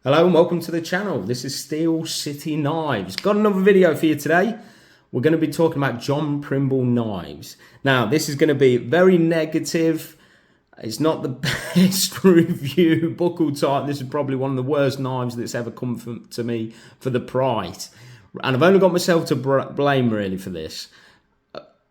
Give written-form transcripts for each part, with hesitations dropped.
Hello and welcome to the channel. This is Steel City Knives. Got another video for you today. We're going to be talking about John Primble knives. Now, this is going to be very negative. It's not the best review, buckle type. This is probably one of the worst knives that's ever come to me for the price. And I've only got myself to blame really for this.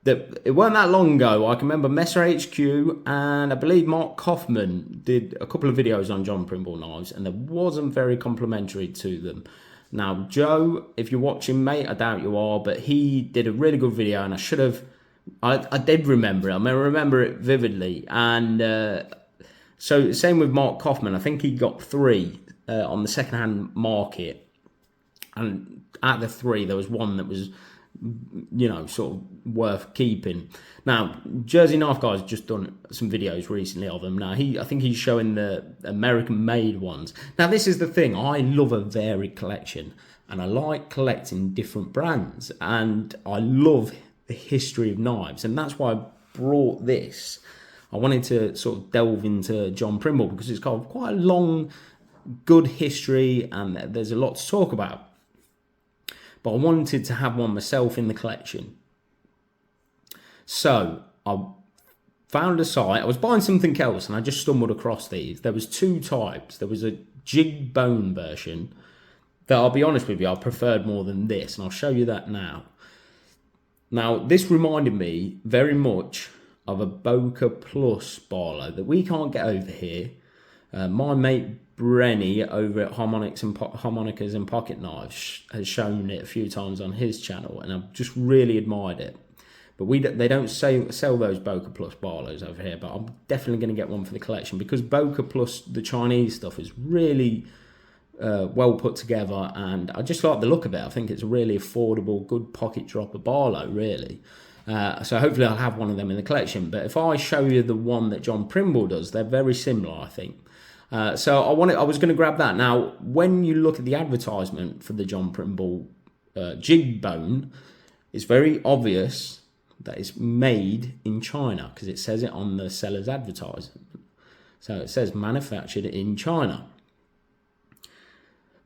It weren't that long ago. I can remember Messer HQ and I believe Mark Kaufman did a couple of videos on John Primble knives, and there wasn't very complimentary to them. Now, Joe, if you're watching, mate, I doubt you are, but he did a really good video, and I did remember it. I remember it vividly. And so same with Mark Kaufman. I think he got 3 on the second-hand market, and out of the 3, there was one that was, you know, sort of worth keeping. Now, Jersey Knife Guy's just done some videos recently of them. Now, I think he's showing the American-made ones. Now, this is the thing. I love a varied collection, and I like collecting different brands, and I love the history of knives, and that's why I brought this. I wanted to sort of delve into John Primble because it's got quite a long, good history, and there's a lot to talk about. But I wanted to have one myself in the collection. So I found a site. I was buying something else and I just stumbled across these. There was 2 types. There was a jig bone version that, I'll be honest with you, I preferred more than this. And I'll show you that now. Now, this reminded me very much of a Boca Plus Barlow that we can't get over here. My mate Brenny over at Harmonicas and Pocket Knives has shown it a few times on his channel, and I've just really admired it. But they don't sell those Boca Plus Barlows over here, but I'm definitely going to get one for the collection because Boca Plus, the Chinese stuff, is really well put together, and I just like the look of it. I think it's a really affordable, good pocket dropper Barlow, really. So hopefully I'll have one of them in the collection. But if I show you the one that John Primble does, they're very similar, I think. So I was going to grab that. Now, when you look at the advertisement for the John Primble jig bone, it's very obvious that it's made in China because it says it on the seller's advertisement. So it says manufactured in China.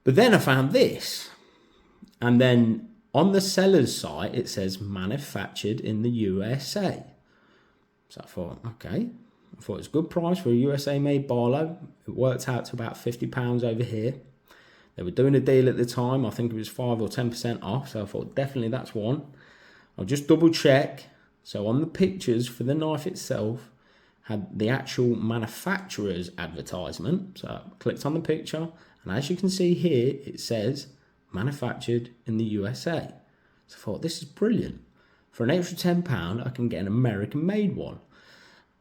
But then I found this, and then on the seller's site it says manufactured in the USA. So I thought, okay. I thought it was a good price for a USA-made Barlow. It worked out to about £50 over here. They were doing a deal at the time. I think it was 5 or 10% off. So I thought definitely that's one. I'll just double check. So on the pictures for the knife itself had the actual manufacturer's advertisement. So I clicked on the picture, and as you can see here, it says manufactured in the USA. So I thought this is brilliant. For an extra £10, I can get an American-made one.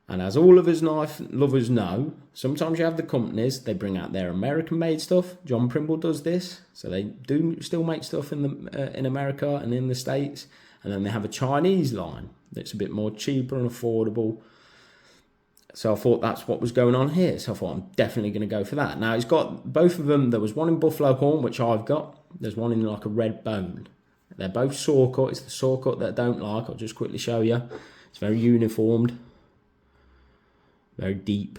And as all of us knife lovers know, sometimes you have the companies, they bring out their American-made stuff. John Primble does this. So they do still make stuff in America and in the States. And then they have a Chinese line that's a bit more cheaper and affordable. So I thought that's what was going on here. So I thought I'm definitely going to go for that. Now, it's got both of them. There was one in buffalo horn, which I've got. There's one in like a red bone. They're both saw cut. It's the saw cut that I don't like. I'll just quickly show you. It's very uniformed. Very deep.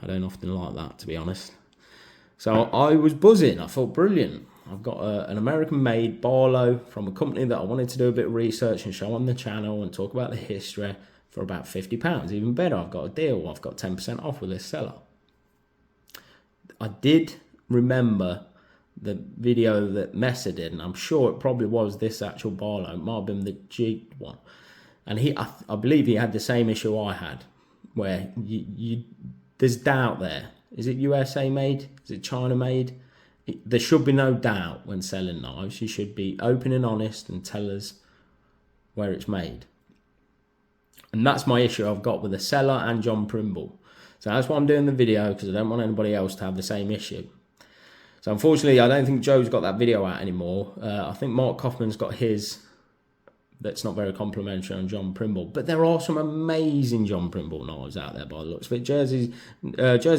I don't often like that, to be honest. So I was buzzing. I thought, brilliant. I've got an American-made Barlow from a company that I wanted to do a bit of research and show on the channel and talk about the history for about £50. Even better, I've got a deal. I've got 10% off with this seller. I did remember the video that Messer did, and I'm sure it probably was this actual Barlow. It might have been the jigged one. And I believe he had the same issue I had, where there's doubt there. Is it USA made? Is it China made? There should be no doubt when selling knives. You should be open and honest and tell us where it's made. And that's my issue I've got with the seller and John Primble. So that's why I'm doing the video, because I don't want anybody else to have the same issue. So unfortunately, I don't think Joe's got that video out anymore. I think Mark Kaufman's got his. That's not very complimentary on John Primble. But there are some amazing John Primble knives out there by the looks of it. Jersey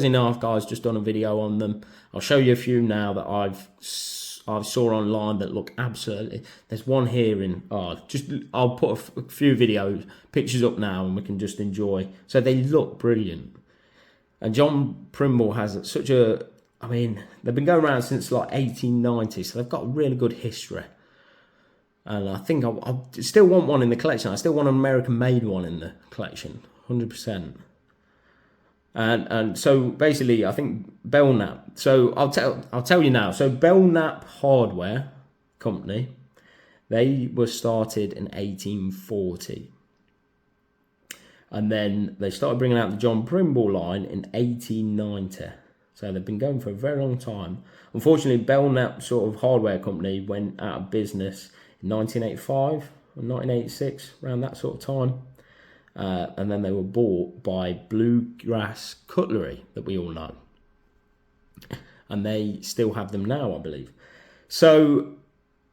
Knife Guy's just done a video on them. I'll show you a few now that I've saw online that look absolutely. There's one here in. I'll put a few pictures up now, and we can just enjoy. So they look brilliant. And John Primble has such a I mean, they've been going around since like 1890, so they've got a really good history. And I think I still want one in the collection. I still want an American-made one in the collection, 100%. And so basically, I think Belknap. So I'll tell you now. So Belknap Hardware Company, they were started in 1840, and then they started bringing out the John Primble line in 1890. So they've been going for a very long time. Unfortunately, Belknap sort of hardware company went out of business in 1985 or 1986, around that sort of time. And then they were bought by Bluegrass Cutlery, that we all know. And they still have them now, I believe. So,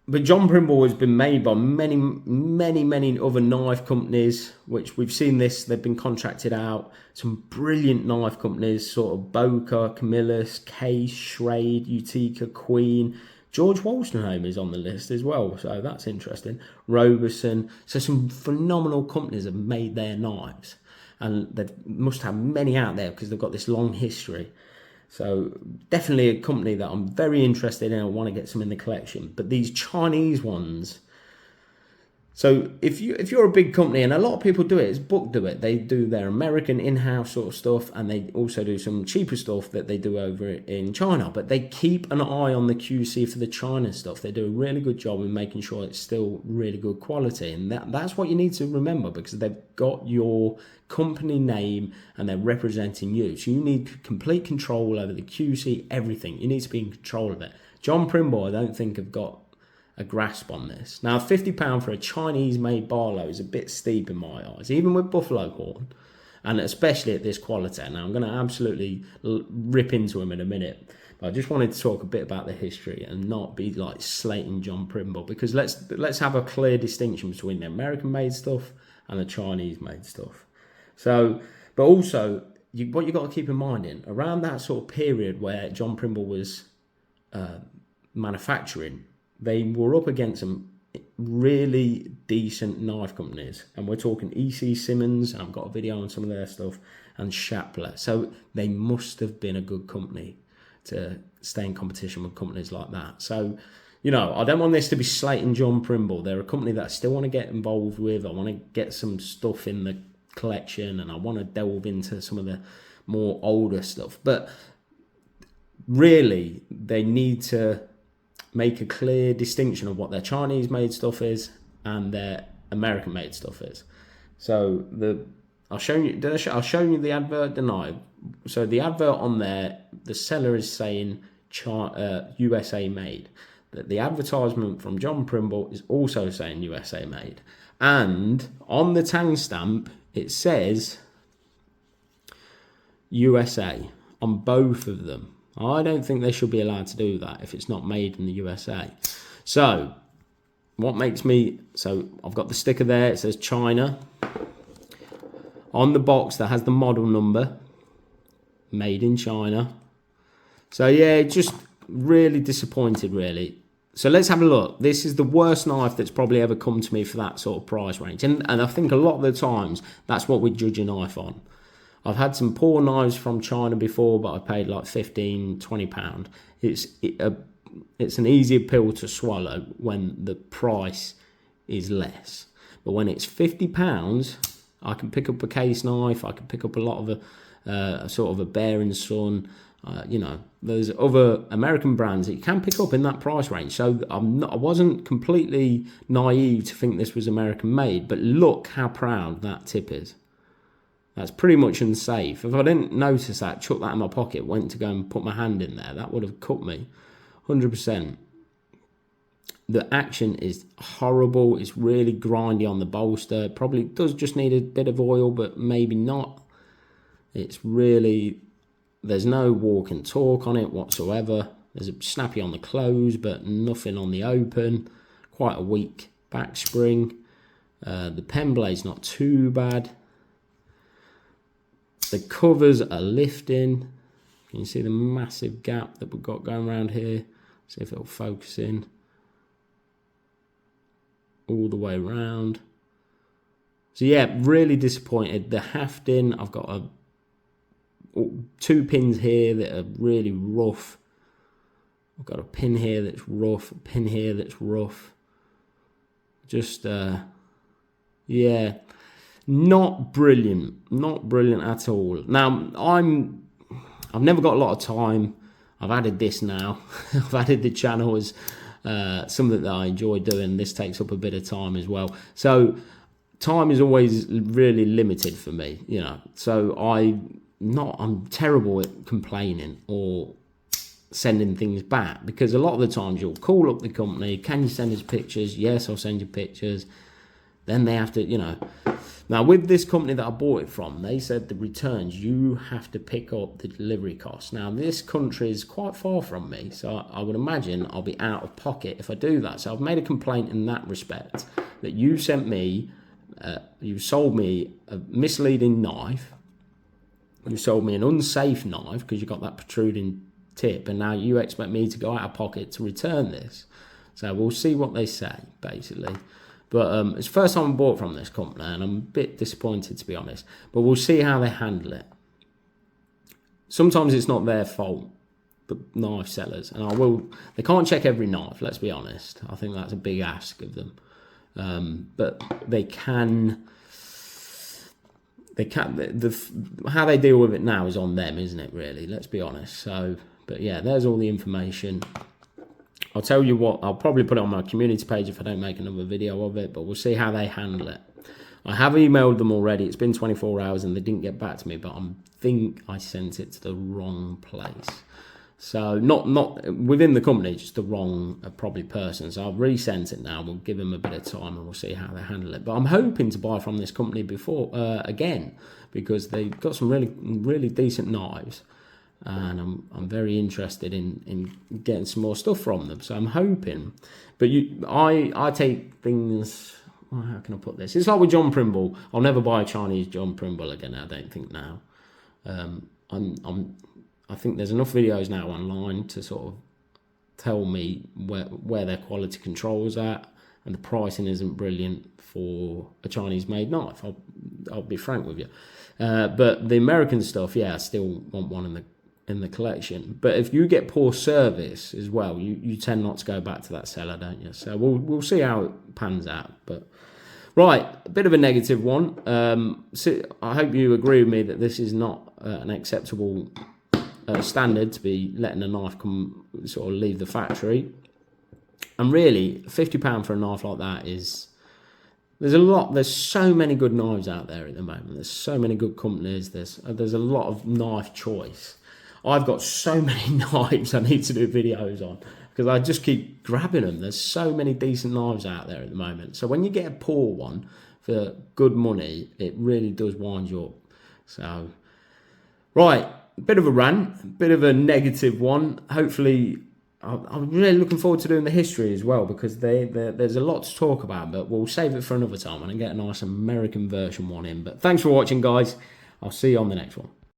but John Primble has been made by many other knife companies, which we've seen this, they've been contracted out. Some brilliant knife companies, sort of Boca, Camillus, Case, Schrade, Utica, Queen. George Wolstenholme is on the list as well, so that's interesting. Roberson. So some phenomenal companies have made their knives. And they must have many out there because they've got this long history. So definitely a company that I'm very interested in. I want to get some in the collection. But these Chinese ones... So if you're a big company, and a lot of people do it, it's Book do it. They do their American in-house sort of stuff, and they also do some cheaper stuff that they do over in China. But they keep an eye on the QC for the China stuff. They do a really good job in making sure it's still really good quality. And that's what you need to remember, because they've got your company name and they're representing you. So you need complete control over the QC, everything. You need to be in control of it. John Primble, I don't think, have got a grasp on this. Now, £50 for a Chinese-made Barlow is a bit steep in my eyes, even with buffalo horn, and especially at this quality. Now, I'm going to absolutely rip into him in a minute, but I just wanted to talk a bit about the history and not be like slating John Primble, because let's have a clear distinction between the American-made stuff and the Chinese-made stuff. So, but also, what you got to keep in mind around that sort of period where John Primble was manufacturing, they were up against some really decent knife companies. And we're talking E.C. Simmons, and I've got a video on some of their stuff, and Shappler. So they must have been a good company to stay in competition with companies like that. So, you know, I don't want this to be slating John Primble. They're a company that I still want to get involved with. I want to get some stuff in the collection, and I want to delve into some of the more older stuff. But really, they need to make a clear distinction of what their Chinese-made stuff is and their American-made stuff is. So I'll show you the advert, didn't I? So the advert on there, the seller is saying USA made. The advertisement from John Primble is also saying USA made. And on the tang stamp, it says USA on both of them. I don't think they should be allowed to do that if it's not made in the USA. So, what makes me... So, I've got the sticker there. It says China. On the box that has the model number. Made in China. So, yeah, just really disappointed, really. So, let's have a look. This is the worst knife that's probably ever come to me for that sort of price range. And I think a lot of the times, that's what we judge a knife on. I've had some poor knives from China before, but I paid like £15-20. It's an easier pill to swallow when the price is less. But when it's £50, I can pick up a case knife. I can pick up a lot of a sort of a Bear & Son. You know, there's other American brands that you can pick up in that price range. So I wasn't completely naive to think this was American made. But look how proud that tip is. That's pretty much unsafe. If I didn't notice that, chuck that in my pocket, went to go and put my hand in there, that would have cut me 100%. The action is horrible. It's really grindy on the bolster. It probably does just need a bit of oil, but maybe not. It's really... There's no walk and talk on it whatsoever. There's a snappy on the close, but nothing on the open. Quite a weak back spring. The pen blade's not too bad. The covers are lifting. Can you see the massive gap that we've got going around here? See if it'll focus in. All the way around. So yeah, really disappointed. The hafting, I've got 2 pins here that are really rough. I've got a pin here that's rough, a pin here that's rough. Just, yeah, not brilliant. Not brilliant at all. Now, I've never got a lot of time. I've added this now. I've added the channel as something that I enjoy doing. This takes up a bit of time as well. So time is always really limited for me, you know. So I'm terrible at complaining or sending things back, because a lot of the times you'll call up the company, can you send us pictures? Yes, I'll send you pictures. Then they have to, you know. Now with this company that I bought it from, they said the returns, you have to pick up the delivery costs. Now this country is quite far from me, so I would imagine I'll be out of pocket if I do that. So I've made a complaint in that respect, that you sent me, you sold me a misleading knife, you sold me an unsafe knife because you got that protruding tip, and now you expect me to go out of pocket to return this. So we'll see what they say, basically. But it's the first time I bought from this company, and I'm a bit disappointed, to be honest. But we'll see how they handle it. Sometimes it's not their fault, the knife sellers. And they can't check every knife, let's be honest. I think that's a big ask of them. But they can... how they deal with it now is on them, isn't it, really? Let's be honest. So, but yeah, there's all the information. I'll tell you what, I'll probably put it on my community page if I don't make another video of it, but we'll see how they handle it. I have emailed them already. It's been 24 hours and they didn't get back to me, but I think I sent it to the wrong place. So not within the company, just the wrong probably person. So I've resent it now. We'll give them a bit of time and we'll see how they handle it. But I'm hoping to buy from this company before again, because they've got some really decent knives, and I'm very interested in getting some more stuff from them. So I'm hoping. But I take things. Well, how can I put this? It's like with John Primble. I'll never buy a Chinese John Primble again, I don't think now. I think there's enough videos now online to sort of tell me where their quality control's at, and the pricing isn't brilliant for a Chinese-made knife. I'll be frank with you. But the American stuff, yeah, I still want one in the collection. But if you get poor service as well, you tend not to go back to that seller, don't you? So we'll see how it pans out. But right, a bit of a negative one. So I hope you agree with me that this is not an acceptable standard to be letting a knife come sort of leave the factory. And really, £50 for a knife like that is... There's so many good knives out there at the moment. There's so many good companies. There's a lot of knife choice. I've got so many knives I need to do videos on, because I just keep grabbing them. There's so many decent knives out there at the moment. So when you get a poor one for good money, it really does wind you up. So, right, a bit of a rant, a bit of a negative one. Hopefully, I'm really looking forward to doing the history as well, because there's a lot to talk about, but we'll save it for another time and get a nice American version one in. But thanks for watching, guys. I'll see you on the next one.